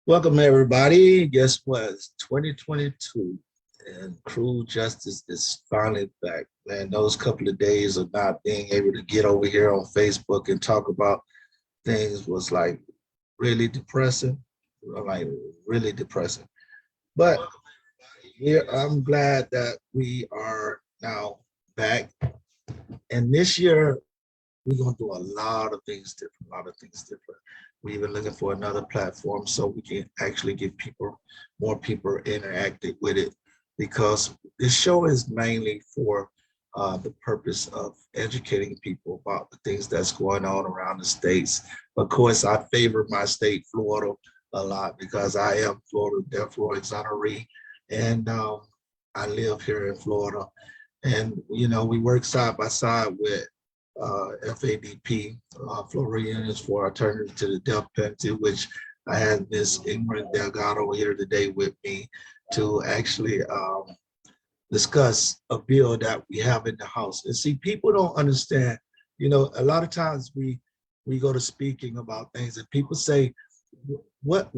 Welcome, everybody. Guess what? It's 2022 and cruel justice is finally back. Man, those couple of days of not being able to get over here on Facebook and talk about things was like really depressing, like really depressing. But here, I'm glad that we are now back. And this year, we're going to do a lot of things different, a lot of things different. We're even looking for another platform so we can actually get more people interacted with it, because this show is mainly for the purpose of educating people about the things that's going on around the states. Of course, I favor my state, Florida, a lot because I am Florida, therefore exoneree, and I live here in Florida. And, we work side by side with FADP, Floridians for Alternative to the Death Penalty, which I had Miss Ingrid Delgado here today with me to actually discuss a bill that we have in the House. And see, people don't understand, a lot of times we go to speaking about things and people say, what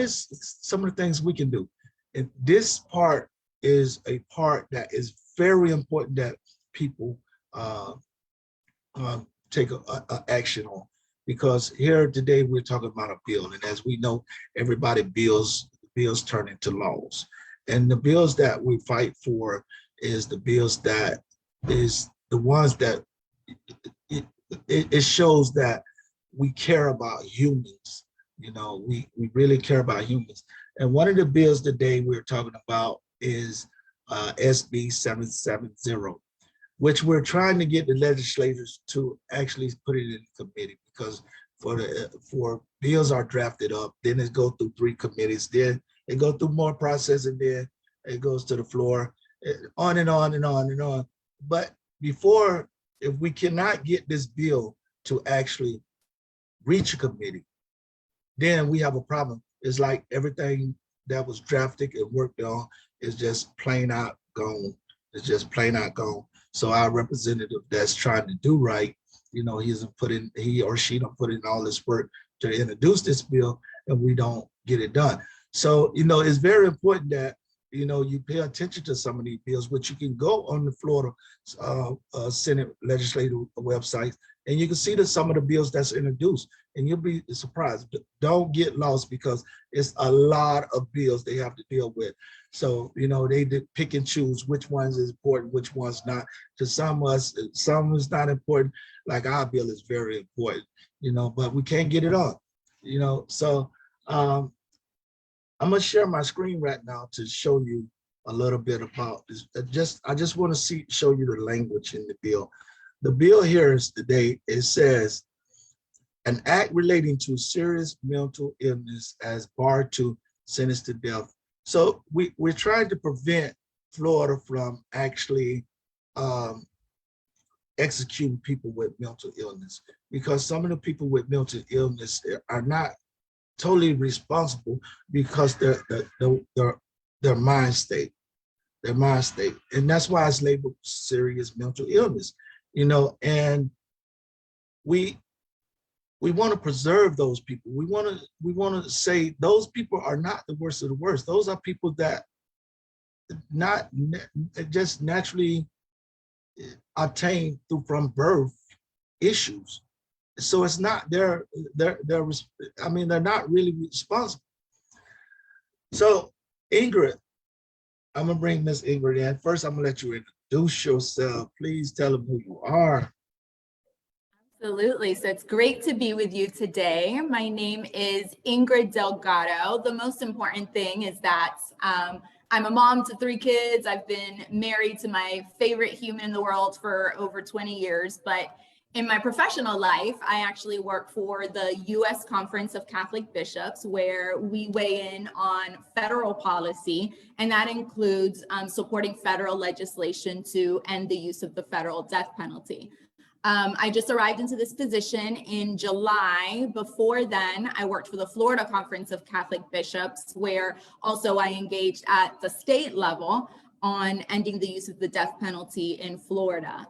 is some of the things we can do? And this part is a part that is very important that people take a action on, because here today we're talking about a bill, and as we know, everybody bills turn into laws, and the bills that we fight for is the bills that is the ones that it shows that we care about humans. We really care about humans. And one of the bills today we're talking about is SB 770, which we're trying to get the legislators to actually put it in committee, because for bills are drafted up, then it goes through 3 committees, then it goes through more process, and then it goes to the floor, on and on and on and on. But before, if we cannot get this bill to actually reach a committee, then we have a problem. It's like everything that was drafted and worked on is just plain out gone. It's just plain out gone. So our representative that's trying to do right, he or she don't put in all this work to introduce this bill, and we don't get it done. So, it's very important that, you pay attention to some of these bills, which you can go on the Florida Senate legislative website, and you can see some of the bills that's introduced, and you'll be surprised. Don't get lost, because it's a lot of bills they have to deal with. So, they pick and choose which ones is important, which ones not. To some of us, some is not important. Like our bill is very important, but we can't get it on, So I'm gonna share my screen right now to show you a little bit about this. I just want to show you the language in the bill. The bill here is today, it says, an act relating to serious mental illness as bar to sentence to death. So we're trying to prevent Florida from actually executing people with mental illness, because some of the people with mental illness are not totally responsible, because their mind state, and that's why it's labeled serious mental illness, and we want to preserve those people. We want to say those people are not the worst of the worst. Those are people that not just naturally obtained from birth issues. So it's not they're not really responsible. So Ingrid, I'm gonna bring Miss Ingrid in. First, I'm gonna let you introduce yourself. Please tell them who you are. Absolutely. So it's great to be with you today. My name is Ingrid Delgado. The most important thing is that I'm a mom to 3 kids. I've been married to my favorite human in the world for over 20 years. But in my professional life, I actually work for the U.S. Conference of Catholic Bishops, where we weigh in on federal policy, and that includes supporting federal legislation to end the use of the federal death penalty. I just arrived into this position in July. Before then, I worked for the Florida Conference of Catholic Bishops, where also I engaged at the state level on ending the use of the death penalty in Florida.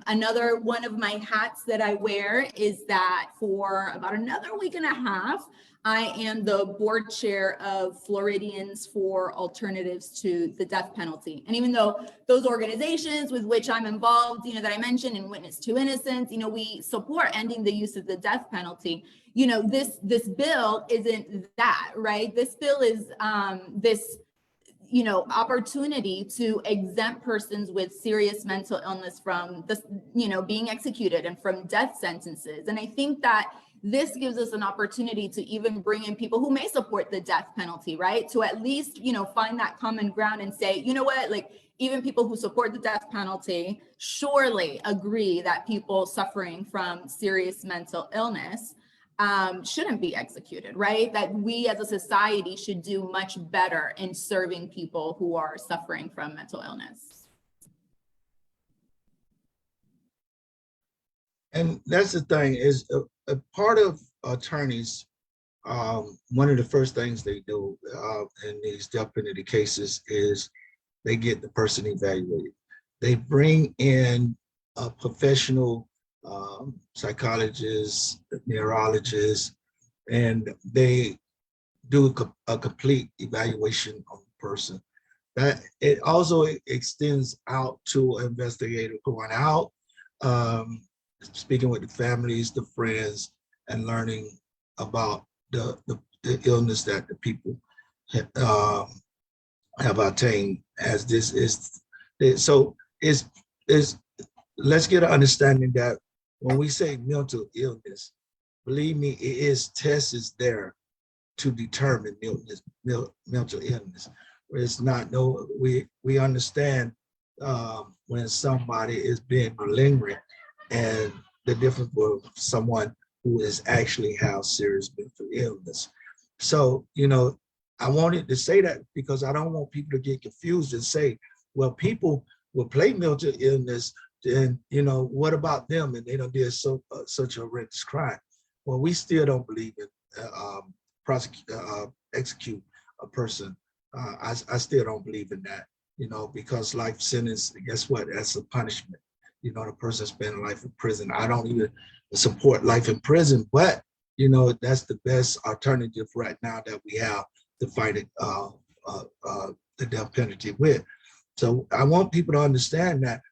Another one of my hats that I wear is that for about another week and a half, I am the board chair of Floridians for Alternatives to the Death Penalty. And even though those organizations with which I'm involved, that I mentioned in Witness to Innocence, we support ending the use of the death penalty. This bill isn't that, right? This bill is this opportunity to exempt persons with serious mental illness from this, being executed and from death sentences. And I think that this gives us an opportunity to even bring in people who may support the death penalty, right? To at least, find that common ground and say, you know what, like even people who support the death penalty surely agree that people suffering from serious mental illness shouldn't be executed, right? That we as a society should do much better in serving people who are suffering from mental illness. And that's the thing is a part of attorneys, one of the first things they do in these death penalty cases is they get the person evaluated. They bring in a professional psychologists, neurologists, and they do a complete evaluation of the person. That it also extends out to an investigator going out, speaking with the families, the friends, and learning about the illness that the people have attained. As this is, so is let's get an understanding that when we say mental illness, believe me, it is tests there to determine mental illness. It's not we understand when somebody is being malingering and the difference with someone who is actually have serious mental illness. So, I wanted to say that because I don't want people to get confused and say, well, people will play mental illness and, what about them? And they don't do such a horrendous crime. Well, we still don't believe in execute a person. I still don't believe in that, because life sentence, guess what? That's a punishment. The person spending life in prison. I don't even support life in prison, but that's the best alternative right now that we have to fight it, the death penalty with. So I want people to understand that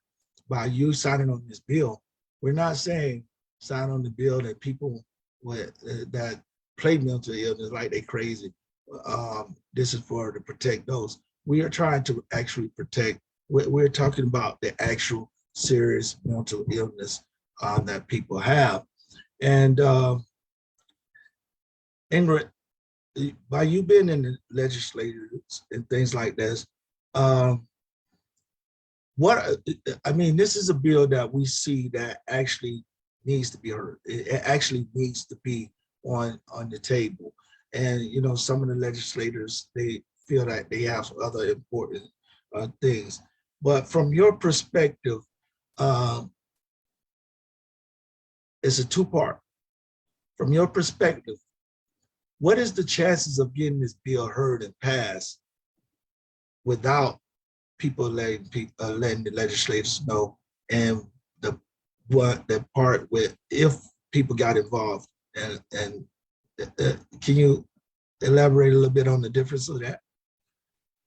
by you signing on this bill, we're not saying sign on the bill that people that play mental illness like they crazy. This is to protect those. We are trying to actually protect. We're talking about the actual serious mental illness that people have. And Ingrid, by you being in the legislature and things like this, this is a bill that we see that actually needs to be heard. It actually needs to be on the table. And some of the legislators, they feel that they have other important things. But from your perspective, it's a two-part. From your perspective, what is the chances of getting this bill heard and passed without people letting the legislators know, and the part with if people got involved, and can you elaborate a little bit on the difference of that?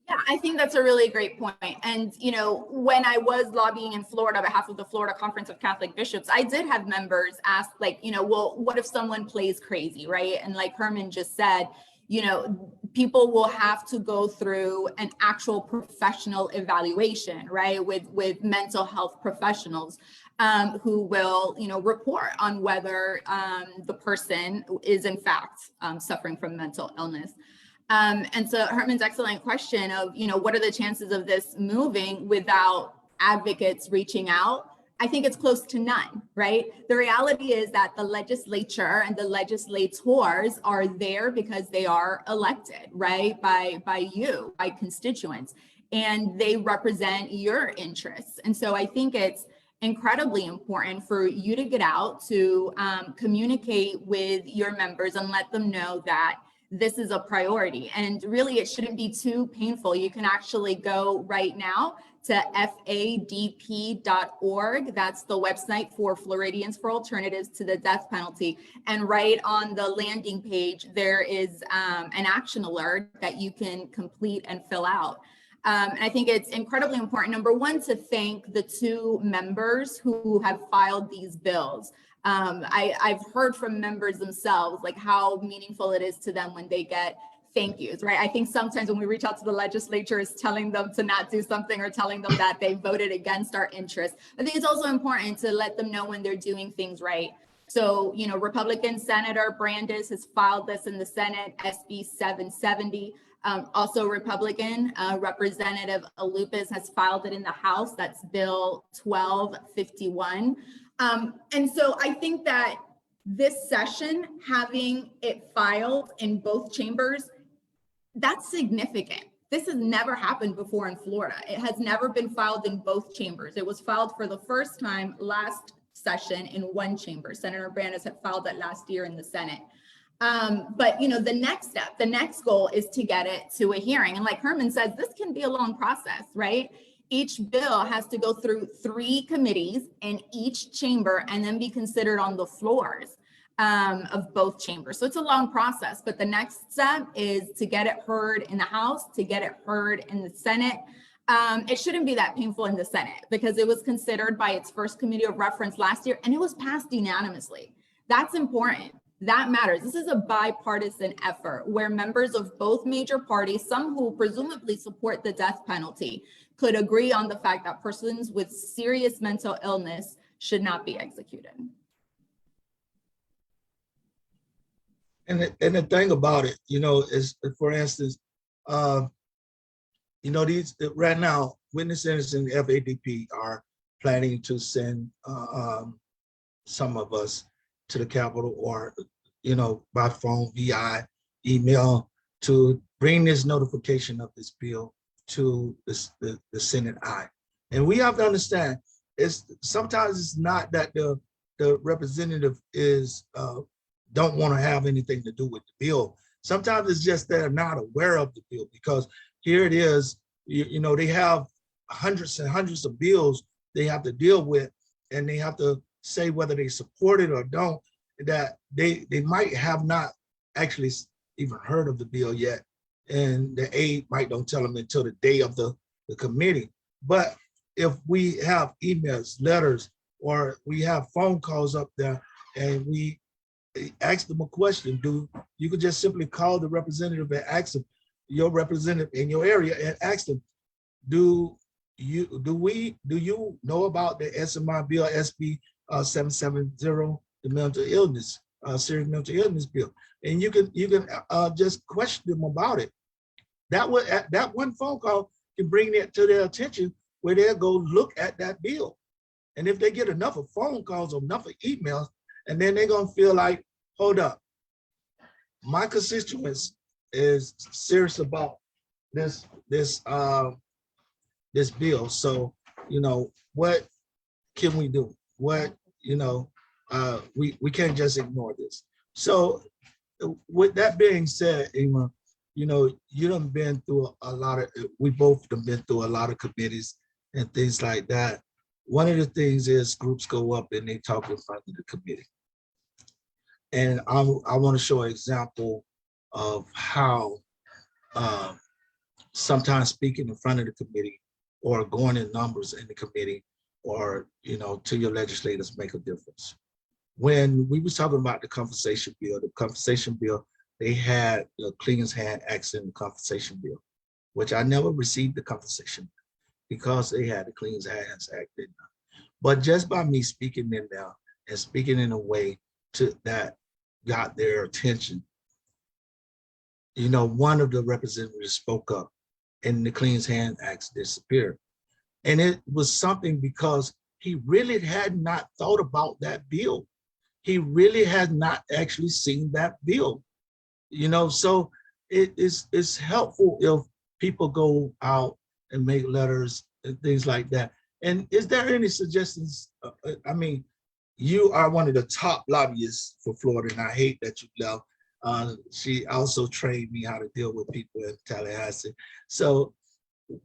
Yeah, I think that's a really great point. And, when I was lobbying in Florida on behalf of the Florida Conference of Catholic Bishops, I did have members ask, well, what if someone plays crazy, right? And like Herman just said, people will have to go through an actual professional evaluation, right? With mental health professionals who will, report on whether the person is in fact suffering from mental illness. And so Herman's excellent question of, what are the chances of this moving without advocates reaching out? I think it's close to none, right? The reality is that the legislature and the legislators are there because they are elected, right? By you, by constituents, and they represent your interests. And so I think it's incredibly important for you to get out to communicate with your members and let them know that this is a priority. And really, it shouldn't be too painful. You can actually go right now to fadp.org. That's the website for Floridians for Alternatives to the Death Penalty. And right on the landing page, there is an action alert that you can complete and fill out. And I think it's incredibly important, number one, to thank the two members who have filed these bills. I've heard from members themselves, like how meaningful it is to them when they get thank yous, right? I think sometimes when we reach out to the legislature, it's telling them to not do something or telling them that they voted against our interests. I think it's also important to let them know when they're doing things right. So, you know, Republican Senator Brandes has filed this in the Senate, SB 770. Also Republican Representative Alupis has filed it in the House. That's Bill 1251. And so I think that this session, having it filed in both chambers, that's significant. This has never happened before in Florida. It has never been filed in both chambers. It was filed for the first time last session in one chamber. Senator Brandes had filed that last year in the Senate. But you know, the next step, the next goal is to get it to a hearing. And like Herman says, this can be a long process, right? Each bill has to go through 3 committees in each chamber and then be considered on the floors of both chambers. So it's a long process, but the next step is to get it heard in the House, to get it heard in the Senate. It shouldn't be that painful in the Senate because it was considered by its first committee of reference last year and it was passed unanimously. That's important. That matters. This is a bipartisan effort where members of both major parties, some who presumably support the death penalty, could agree on the fact that persons with serious mental illness should not be executed. And the thing about it, you know, is, for instance, you know, these right now, witnesses in FADP are planning to send some of us to the Capitol or, you know, by phone, via email to bring this notification of this bill to the Senate eye. And we have to understand, sometimes it's not that the representative is don't want to have anything to do with the bill. Sometimes it's just they're not aware of the bill because here it is, you know, they have hundreds and hundreds of bills they have to deal with and they have to say whether they support it or don't, that they might have not actually even heard of the bill yet. And the aide might don't tell them until the day of the committee. But if we have emails, letters, or we have phone calls up there and we ask them a question, you could just simply call the representative and ask them, your representative in your area, and ask them, do you know about the SMI bill, SB 770, the mental illness, serious mental illness bill? And you can just question them about it. That one phone call can bring it to their attention where they'll go look at that bill. And if they get enough of phone calls or enough of emails, and then they're gonna feel like, hold up, my constituents is serious about this bill. So, you know, what can we do? What, you know, we can't just ignore this. So with that being said, Ingrid, you know, you done been through a lot of, we both have been through a lot of committees and things like that. One of the things is groups go up and they talk in front of the committee. And I want to show an example of how sometimes speaking in front of the committee or going in numbers in the committee or, you know, to your legislators make a difference. When we was talking about the compensation bill, they had the Clean Hands Act in the compensation bill, which I never received the compensation because they had the Clean Hands Act in there. But just by me speaking in there and speaking in a way that got their attention, you know, one of the representatives spoke up and the Clean Hands Act disappeared. And it was something because he really had not thought about that bill. He really had not actually seen that bill, you know, so it's helpful if people go out and make letters and things like that. And is there any suggestions? I mean, you are one of the top lobbyists for Florida, and I hate that you left. She also trained me how to deal with people in Tallahassee. So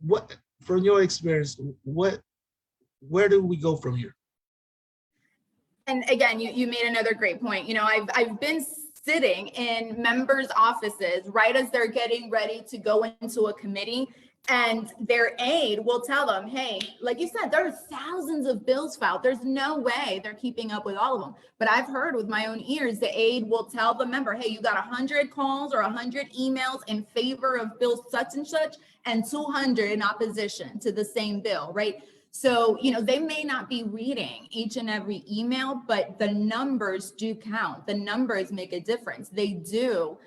what, from your experience, where do we go from here? And again, you made another great point. You know, I've been sitting in members' offices right as they're getting ready to go into a committee, and their aide will tell them, hey, like you said, there are thousands of bills filed. There's no way they're keeping up with all of them. But I've heard with my own ears, the aide will tell the member, hey, you got 100 calls or 100 emails in favor of bill such and such, and 200 in opposition to the same bill, right? So, you know, they may not be reading each and every email, but the numbers do count. The numbers make a difference. They do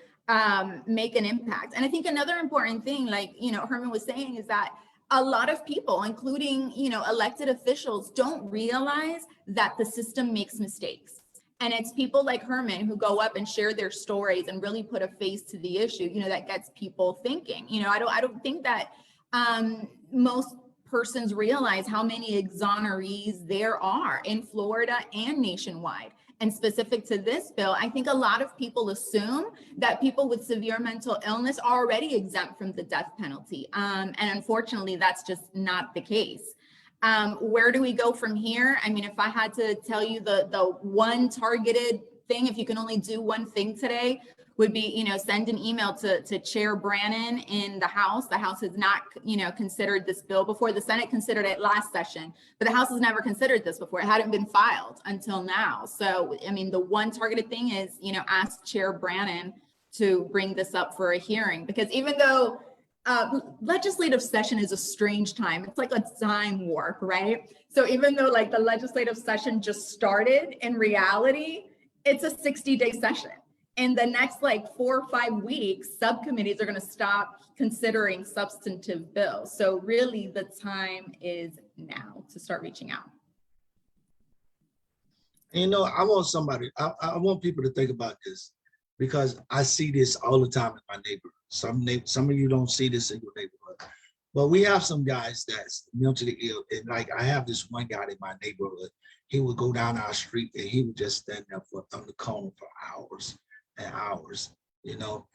make an impact. And I think another important thing, like, you know, Herman was saying, is that a lot of people, including, you know, elected officials, don't realize that the system makes mistakes. And it's people like Herman who go up and share their stories and really put a face to the issue, you know, that gets people thinking. You know, I don't think that most persons realize how many exonerees there are in Florida and nationwide. And specific to this bill, I think a lot of people assume that people with severe mental illness are already exempt from the death penalty. And unfortunately, that's just not the case. Where do we go from here? I mean, if I had to tell you the one targeted thing, if you can only do one thing today, would be, you know, send an email to Chair Brannon in the House. The House has not, you know, considered this bill before. The Senate considered it last session, but the House has never considered this before. It hadn't been filed until now. So, I mean, the one targeted thing is, you know, ask Chair Brannon to bring this up for a hearing, because even though legislative session is a strange time, it's like a time warp, right? So even though like the legislative session just started, in reality, it's a 60-day session. In the next like 4 or 5 weeks, subcommittees are going to stop considering substantive bills. So really the time is now to start reaching out. And, you know, I want people to think about this, because I see this all the time in my neighborhood. Some of you don't see this in your neighborhood, but we have some guys that's mentally ill. And like, I have this one guy in my neighborhood. He would go down our street and he would just stand there on the corner for hours and hours, you know,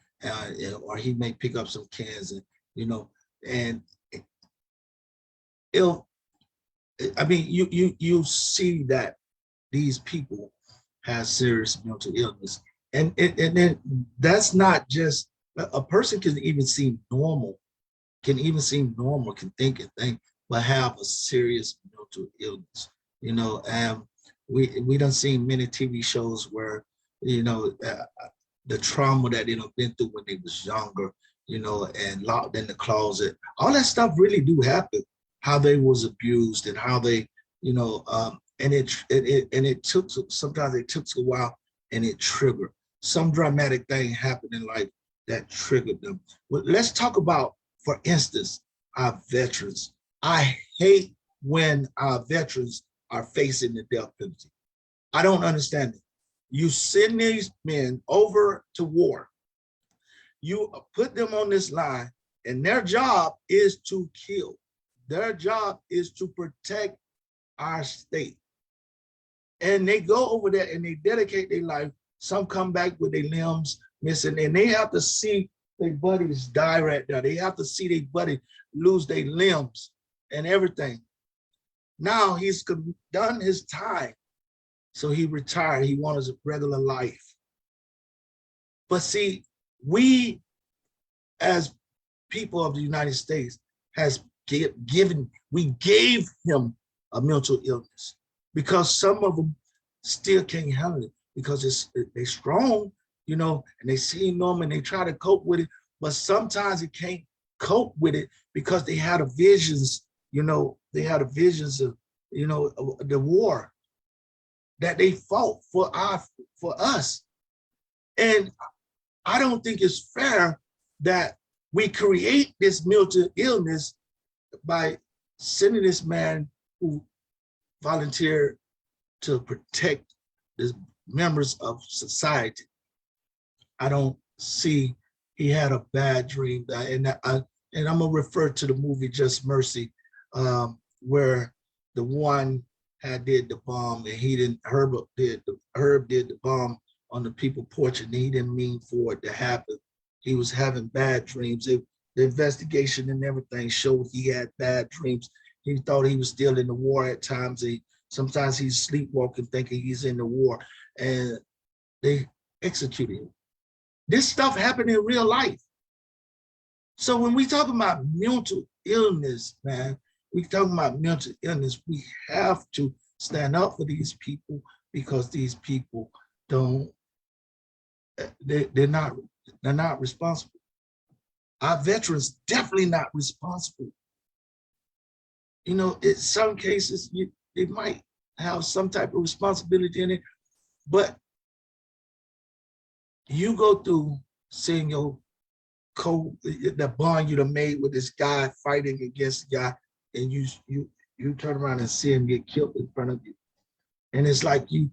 or he may pick up some cans and, you know, and I mean, you see that these people have serious mental illness, and then that's not just, a person can even seem normal, can think and think, but have a serious mental illness, you know. And we done seen many TV shows where, you know, the trauma that they done been through when they was younger, you know, and locked in the closet, all that stuff really do happen. How they was abused and how they, you know, and it took, sometimes it took a while, and it triggered some dramatic thing happened in life that triggered them. Well, let's talk about, for instance, our veterans. I hate when our veterans are facing the death penalty. I don't understand it. You send these men over to war. You put them on this line, and their job is to kill. Their job is to protect our state. And they go over there and they dedicate their life. Some come back with their limbs missing, and they have to see their buddies die right there. They have to see their buddy lose their limbs and everything. Now he's done his time. So he retired. He wants a regular life. But see, we as people of the United States we gave him a mental illness, because some of them still can't handle it, because they're strong, you know, and they see normal and they try to cope with it, but sometimes they can't cope with it because they had visions, you know, of, you know, the war that they fought for us. And I don't think it's fair that we create this mental illness by sending this man who volunteered to protect the members of society. I don't see, he had a bad dream, and I'm gonna refer to the movie Just Mercy, where the one had did the bomb, and Herb did the bomb on the people porch, and he didn't mean for it to happen. He was having bad dreams. The investigation and everything showed he had bad dreams. He thought he was still in the war at times. Sometimes he's sleepwalking, thinking he's in the war, and they executed him. This stuff happened in real life. So when we talk about mental illness, man, we talk about mental illness, we have to stand up for these people, because these people don't, they're not responsible. Our veterans definitely not responsible. You know, in some cases, they might have some type of responsibility in it, but you go through seeing your the bond you done made with this guy fighting against the guy, and you turn around and see him get killed in front of you. And it's like you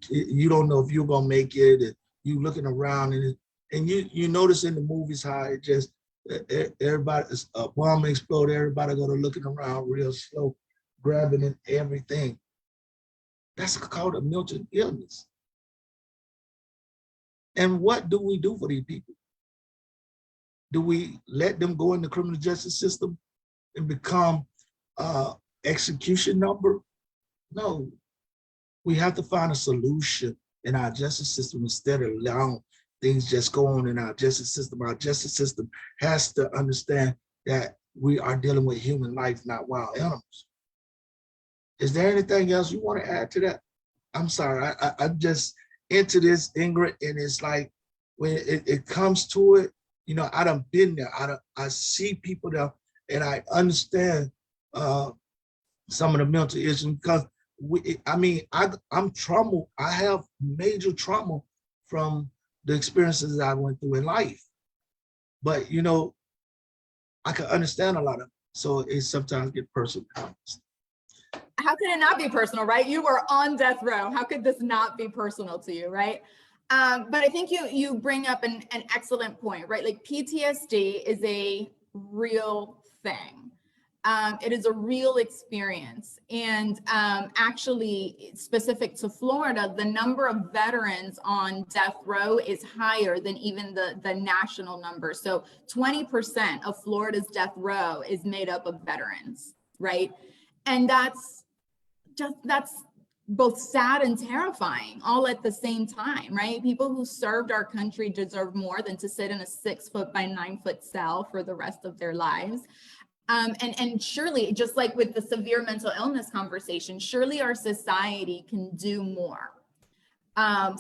don't know if you're gonna make it, and you looking around, and you notice in the movies how it just, everybody, a bomb explode, everybody gonna looking around real slow, grabbing at everything. That's called a mental illness. And what do we do for these people? Do we let them go in the criminal justice system and become execution number? No, we have to find a solution in our justice system instead of allowing things just go on in our justice system. Our justice system has to understand that we are dealing with human life, not wild animals. Is there anything else you want to add to that? I'm sorry, I'm just into this, Ingrid, and it's like when it comes to it, you know, I done been there. I see people there, and I understand some of the mental issues, because I'm trauma. I have major trauma from the experiences I went through in life. But you know, I can understand a lot of it. So it sometimes get personal. How could it not be personal, right? You were on death row. How could this not be personal to you, right? But I think you bring up an excellent point, right? Like PTSD is a real thing. It is a real experience. And actually, specific to Florida, the number of veterans on death row is higher than even the national number. So 20% of Florida's death row is made up of veterans, right? And that's both sad and terrifying all at the same time, right? People who served our country deserve more than to sit in a 6 foot by 9 foot cell for the rest of their lives. And surely, just like with the severe mental illness conversation, surely our society can do more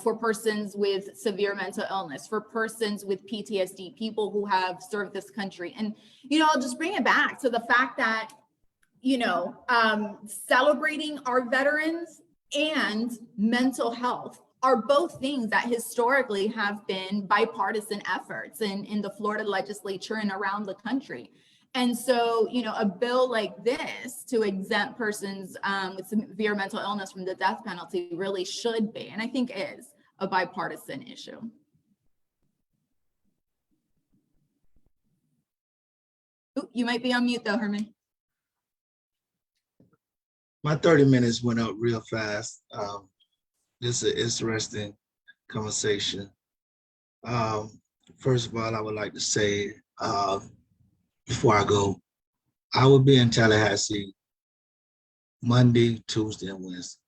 for persons with severe mental illness, for persons with PTSD, people who have served this country. And, you know, I'll just bring it back to the fact that, you know, celebrating our veterans and mental health are both things that historically have been bipartisan efforts in the Florida legislature and around the country. And so, you know, a bill like this to exempt persons with severe mental illness from the death penalty really should be, and I think is, a bipartisan issue. Ooh, you might be on mute though, Herman. My 30 minutes went up real fast. This is an interesting conversation. First of all, I would like to say, before I go, I will be in Tallahassee Monday, Tuesday, and Wednesday.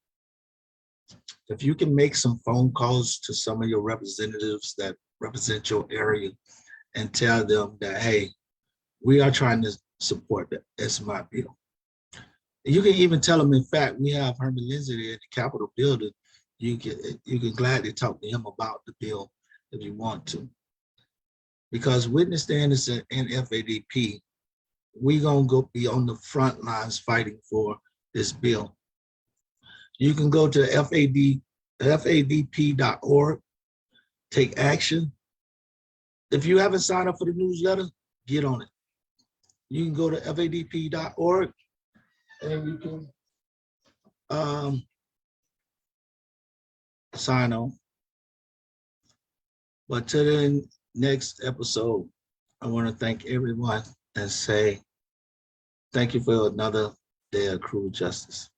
If you can make some phone calls to some of your representatives that represent your area and tell them that, hey, we are trying to support the SMI bill. You can even tell them, in fact, we have Herman Lindsey there at the Capitol building. You can gladly talk to him about the bill if you want to. Because Witness the Innocent and FADP, we're gonna go be on the front lines fighting for this bill. You can go to fadp.org, take action. If you haven't signed up for the newsletter, get on it. You can go to fadp.org and you can sign on. But to the next episode, I want to thank everyone and say thank you for another day of cruel justice.